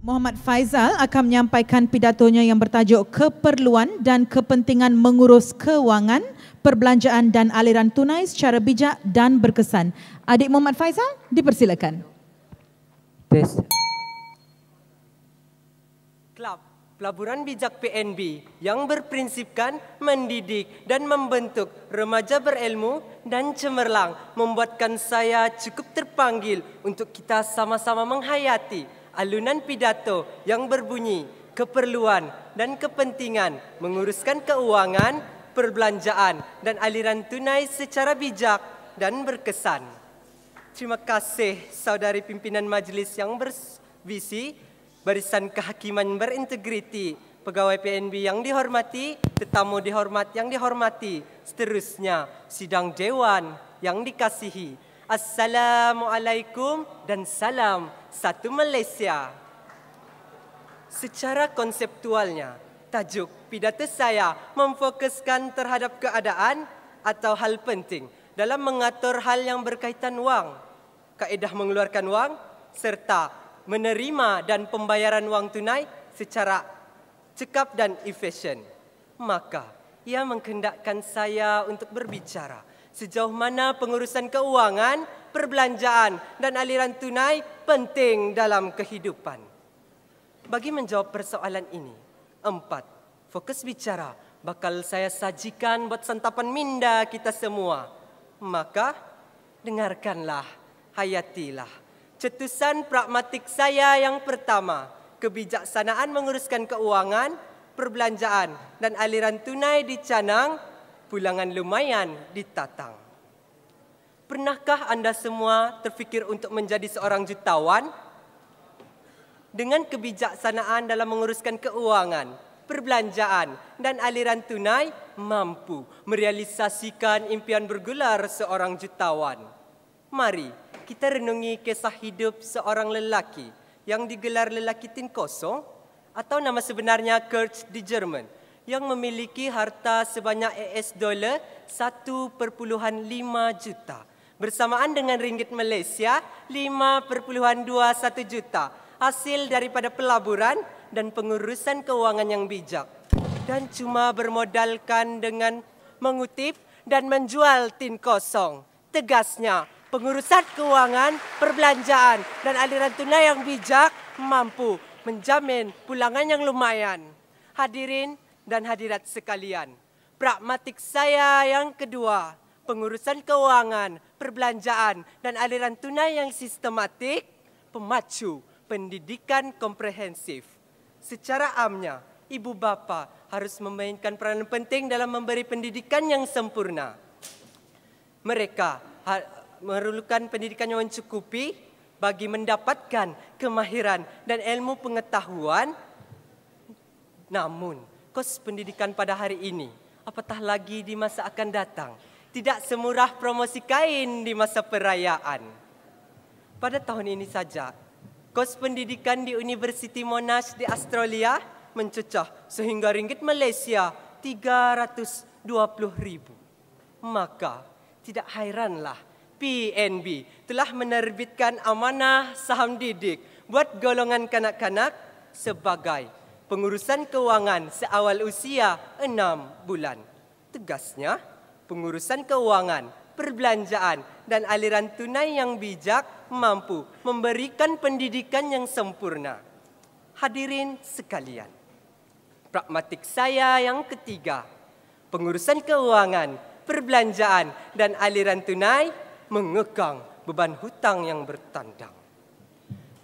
Muhammad Faizal akan menyampaikan pidatonya yang bertajuk Keperluan dan Kepentingan Mengurus Kewangan, Perbelanjaan dan Aliran Tunai secara bijak dan berkesan. Adik Muhammad Faizal, dipersilakan. Klub Pelaburan Bijak PNB yang berprinsipkan mendidik dan membentuk remaja berilmu dan cemerlang membuatkan saya cukup terpanggil untuk kita sama-sama menghayati alunan pidato yang berbunyi keperluan dan kepentingan menguruskan keuangan, perbelanjaan dan aliran tunai secara bijak dan berkesan. Terima kasih saudari pimpinan majlis yang bervisi, barisan kehakiman berintegriti, pegawai PNB yang dihormati, tetamu dihormat yang dihormati, seterusnya sidang dewan yang dikasihi. Assalamualaikum dan salam satu Malaysia. Secara konseptualnya, tajuk pidato saya memfokuskan terhadap keadaan atau hal penting dalam mengatur hal yang berkaitan wang, kaedah mengeluarkan wang serta menerima dan pembayaran wang tunai secara cekap dan efisien. Maka, ia menghendakkan saya untuk berbicara sejauh mana pengurusan keuangan, perbelanjaan dan aliran tunai penting dalam kehidupan. Bagi menjawab persoalan ini, 4 fokus bicara bakal saya sajikan buat santapan minda kita semua. Maka, dengarkanlah, hayatilah. Cetusan pragmatik saya yang pertama, kebijaksanaan menguruskan keuangan, perbelanjaan dan aliran tunai dicanang, pulangan lumayan ditatang. Pernahkah anda semua terfikir untuk menjadi seorang jutawan? Dengan kebijaksanaan dalam menguruskan keuangan, perbelanjaan dan aliran tunai mampu merealisasikan impian bergelar seorang jutawan. Mari kita renungi kisah hidup seorang lelaki yang digelar lelaki tin kosong atau nama sebenarnya Kurt di Jerman yang memiliki harta sebanyak $1.5 juta bersamaan dengan ringgit Malaysia 5.21 juta hasil daripada pelaburan dan pengurusan keuangan yang bijak dan cuma bermodalkan dengan mengutip dan menjual tin kosong. Tegasnya, pengurusan keuangan, perbelanjaan dan aliran tunai yang bijak mampu menjamin pulangan yang lumayan. Hadirin dan hadirat sekalian, pragmatik saya yang kedua, pengurusan keuangan, perbelanjaan dan aliran tunai yang sistematik, pemacu pendidikan komprehensif. Secara amnya, ibu bapa harus memainkan peranan penting dalam memberi pendidikan yang sempurna. Mereka memerlukan pendidikan yang mencukupi bagi mendapatkan kemahiran dan ilmu pengetahuan. Namun, kos pendidikan pada hari ini, apatah lagi di masa akan datang, tidak semurah promosi kain di masa perayaan. Pada tahun ini saja, kos pendidikan di Universiti Monash di Australia mencecah sehingga ringgit Malaysia 320,000. Maka, tidak hairanlah PNB telah menerbitkan amanah saham didik buat golongan kanak-kanak sebagai pengurusan keuangan seawal usia 6 bulan. Tegasnya, pengurusan keuangan, perbelanjaan dan aliran tunai yang bijak mampu memberikan pendidikan yang sempurna. Hadirin sekalian, pragmatik saya yang ketiga, pengurusan keuangan, perbelanjaan dan aliran tunai mengekang beban hutang yang bertandang.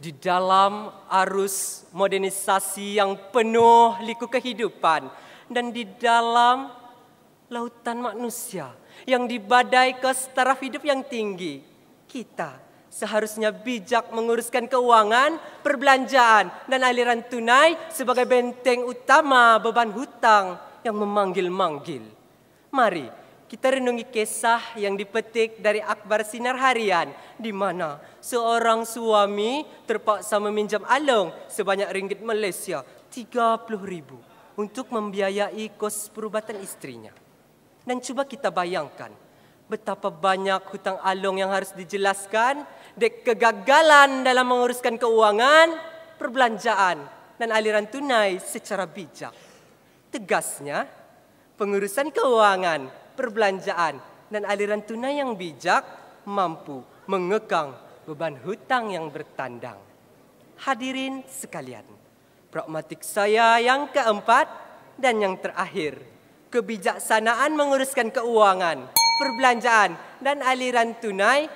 Di dalam arus modernisasi yang penuh liku kehidupan dan di dalam lautan manusia yang dibadai kos taraf hidup yang tinggi, kita seharusnya bijak menguruskan keuangan, perbelanjaan dan aliran tunai sebagai benteng utama beban hutang yang memanggil-manggil. Mari kita renungi kisah yang dipetik dari akhbar Sinar Harian di mana seorang suami terpaksa meminjam along sebanyak ringgit Malaysia 30,000 untuk membiayai kos perubatan istrinya. Dan cuba kita bayangkan betapa banyak hutang along yang harus dijelaskan, dek kegagalan dalam menguruskan keuangan, perbelanjaan dan aliran tunai secara bijak. Tegasnya, pengurusan keuangan, perbelanjaan, dan aliran tunai yang bijak mampu mengekang beban hutang yang bertandang. Hadirin sekalian, pragmatik saya yang keempat dan yang terakhir, kebijaksanaan menguruskan keuangan, perbelanjaan, dan aliran tunai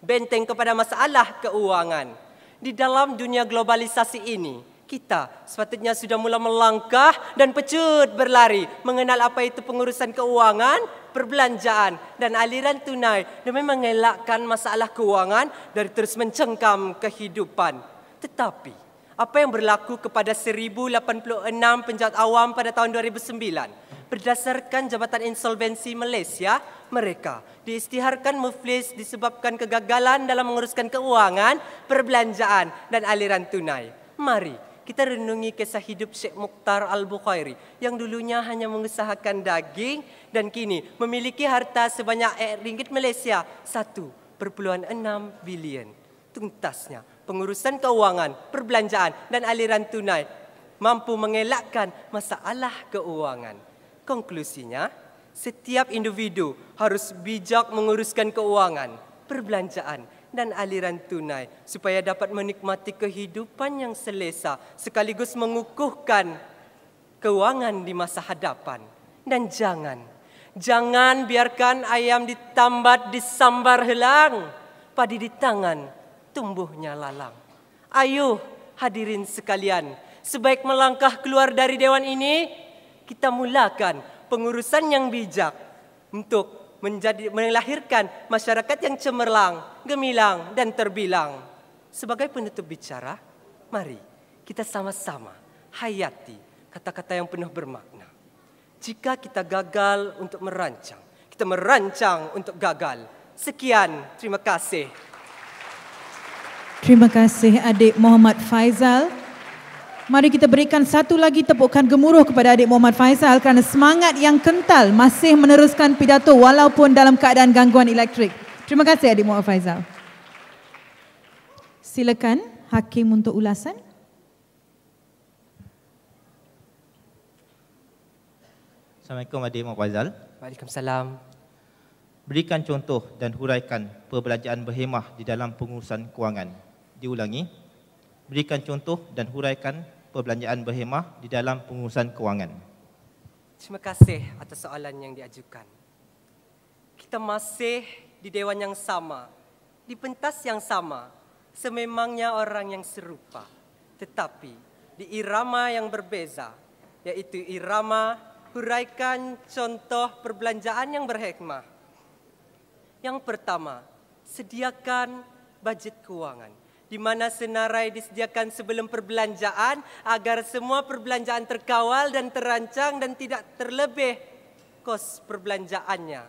benteng kepada masalah keuangan. Di dalam dunia globalisasi ini, kita sepatutnya sudah mula melangkah dan pecut berlari mengenal apa itu pengurusan keuangan, perbelanjaan, dan aliran tunai demi mengelakkan masalah keuangan dari terus mencengkam kehidupan. Tetapi, apa yang berlaku kepada 1086 penjahat awam pada tahun 2009? Berdasarkan Jabatan Insolvensi Malaysia, mereka diisytiharkan muflis disebabkan kegagalan dalam menguruskan keuangan, perbelanjaan, dan aliran tunai. Mari kita renungi kisah hidup Syekh Mukhtar Al-Bukhairi yang dulunya hanya mengusahakan daging dan kini memiliki harta sebanyak ringgit Malaysia 1.6 bilion. Tuntasnya, pengurusan keuangan, perbelanjaan, dan aliran tunai mampu mengelakkan masalah keuangan. Konklusinya, setiap individu harus bijak menguruskan keuangan, perbelanjaan, dan aliran tunai supaya dapat menikmati kehidupan yang selesa sekaligus mengukuhkan keuangan di masa hadapan. Dan jangan biarkan ayam ditambat disambar helang, padi di tangan tumbuhnya lalang. Ayo hadirin sekalian, sebaik melangkah keluar dari dewan ini, kita mulakan pengurusan yang bijak untuk melahirkan masyarakat yang cemerlang, gemilang, dan terbilang. Sebagai penutup bicara, mari kita sama-sama hayati kata-kata yang penuh bermakna. Jika kita gagal untuk merancang, kita merancang untuk gagal. Sekian, terima kasih. Terima kasih adik Muhammad Faizal. Mari kita berikan satu lagi tepukan gemuruh kepada adik Muhammad Faizal kerana semangat yang kental masih meneruskan pidato walaupun dalam keadaan gangguan elektrik. Terima kasih adik Muhammad Faizal. Silakan Hakim untuk ulasan. Assalamualaikum adik Muhammad Faizal. Waalaikumsalam. Berikan contoh dan huraikan perbelanjaan berhemah di dalam pengurusan kewangan. Diulangi. Berikan contoh dan huraikan perbelanjaan berhemah di dalam pengurusan kewangan. Terima kasih atas soalan yang diajukan. Kita masih di dewan yang sama, di pentas yang sama, sememangnya orang yang serupa, tetapi di irama yang berbeza, yaitu irama huraikan contoh perbelanjaan yang berhikmah. Yang pertama, sediakan bajet keuangan, di mana senarai disediakan sebelum perbelanjaan agar semua perbelanjaan terkawal dan terancang dan tidak terlebih kos perbelanjaannya.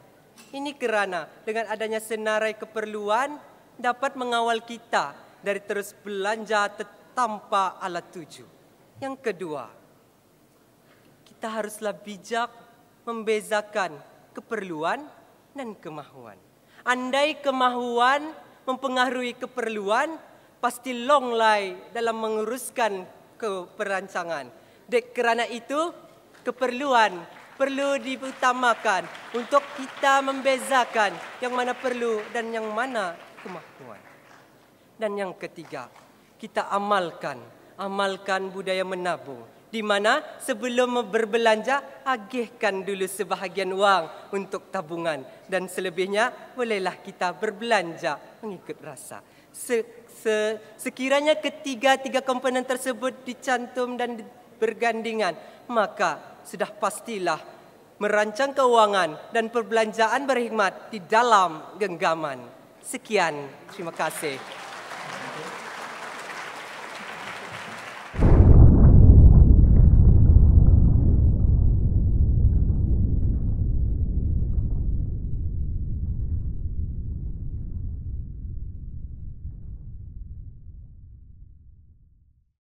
Ini kerana dengan adanya senarai keperluan dapat mengawal kita dari terus belanja tanpa alat tuju. Yang kedua, kita haruslah bijak membezakan keperluan dan kemahuan. Andai kemahuan mempengaruhi keperluan, pasti longlai dalam menguruskan perancangan. Kerana itu, keperluan perlu diutamakan untuk kita membezakan yang mana perlu dan yang mana kemahuan. Dan yang ketiga, kita amalkan budaya menabung, di mana sebelum berbelanja, agihkan dulu sebahagian wang untuk tabungan. Dan selebihnya, bolehlah kita berbelanja mengikut rasa. Sekiranya tiga komponen tersebut dicantum dan bergandingan, maka sudah pastilah merancang keuangan dan perbelanjaan berhikmat di dalam genggaman. Sekian, terima kasih.